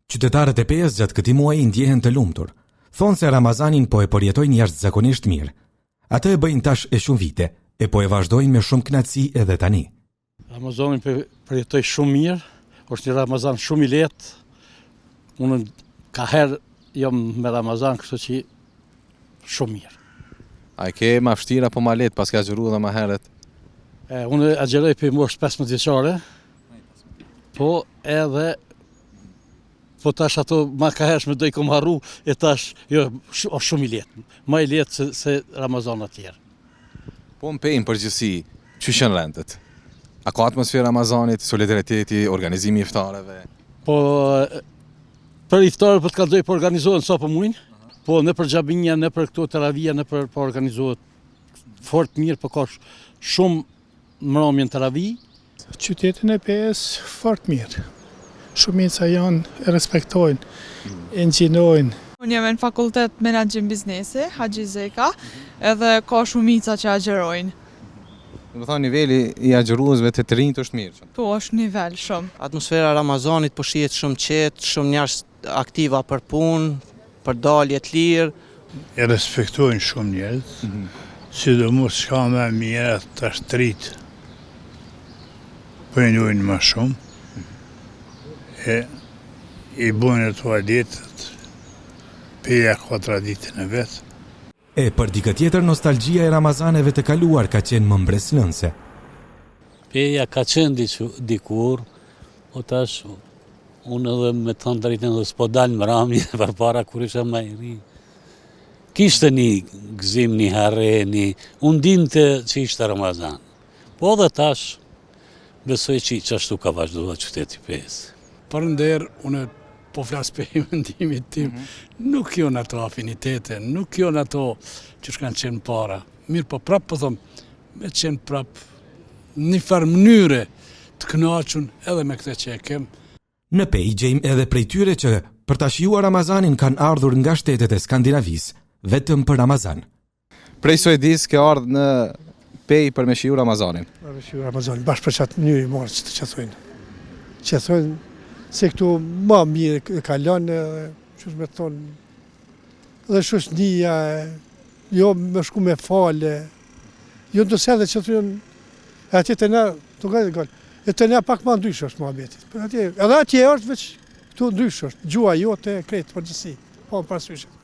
Qytetarët e Pejës gjatë këtij muaji ndjehen të lumtur. Thonë se Ramazanin po e përjetojnë jashtëzakonisht mirë. Atë e bëjnë tash e shumë vite, e po e vazhdojnë me shumë kënaqësi edhe tani. Ramazanin përjetoj shumë mirë, është një Ramazan shumë i lehtë. Unë ka herë jam me Ramazan, kështu që shumë mirë. A ke ma vështirë apo ma lehtë pas ka agjëruar dhe ma herët? Unë agjeroj për moshë 15 vjeçare, po edhe po tash ato ma ka hershme do i kom harru, e tash jo, është shumë i lehtë, ma i lehtë se Ramazanat tjerë. Po në Pejë në përgjithësi, çu janë rendet? A ka atmosferë Ramazanit, solidariteti, organizimi i iftareve? Po për iftarë po të kallzoj po organizohen sa po mujnë, po në për xhamia, në për këto teravia, në për po organizohet fort mirë, po ka shumë mbrëmjen teravi. Qytetin e Pejës fort mirë. Shumica janë e respektojnë, e ngjinojnë. Unë jam në fakultet menaxhim biznesi, Haxhi Zeka, edhe ka shumica që agjerojnë. Do të thonë niveli i agjëruesve të rinjt është mirë. Po, është nivel shumë. Atmosfera Ramazanit po shihet shumë qetë, shumë njerëz aktiva për punë, për dalje të lirë. E respektojnë shumë njerëz, sidomos ka më mirë të shtrit. Po e njojnë më shumë. I bojnë e tualetet, Peja ka traditën e vetë. E për dikë tjetër, nostalgjia e Ramazaneve të kaluar ka qenë më mbreslënse. Peja ka qenë dikur, o tash unë edhe me të thënë drejtën edhe s'po dalë më rami përpara kur isha më i ri. Kishte një gëzim, një harre, unë dinte që ishte Ramazan. Po edhe tash besoj që ashtu ka vazhduar qyteti Pejës. Përnder, unë po flas për mendimin tim, nuk janë ato afinitete, nuk janë ato që kanë qenë para. Mirë po prapë po thom, me qenë prapë një farë mënyre të kënaqur edhe me këtë që e kem. Në Pejë gjejmë edhe prej tyre që për ta shijuar Ramazanin kanë ardhur nga shtetet e Skandinavisë, vetëm për Ramazan. Prej Suedisë ke ardhur në Pejë për me shiju Ramazanin. Për me shiju Ramazanin, bashkë për qatë mënyrë i marë që të qëthojnë. Qëthojnë se këtu ma mirë kalon, që me thonë, dhe shoshnia, jo me shku me fale, jo në dëse dhe që të jënë, e atje të ne, të nga dhe gallë, e të ne pak ma ndryshë është muhabetit. Edhe atje është veç këtu ndryshë është, gjua jote, kretë përgjësi, pa më parasyshë.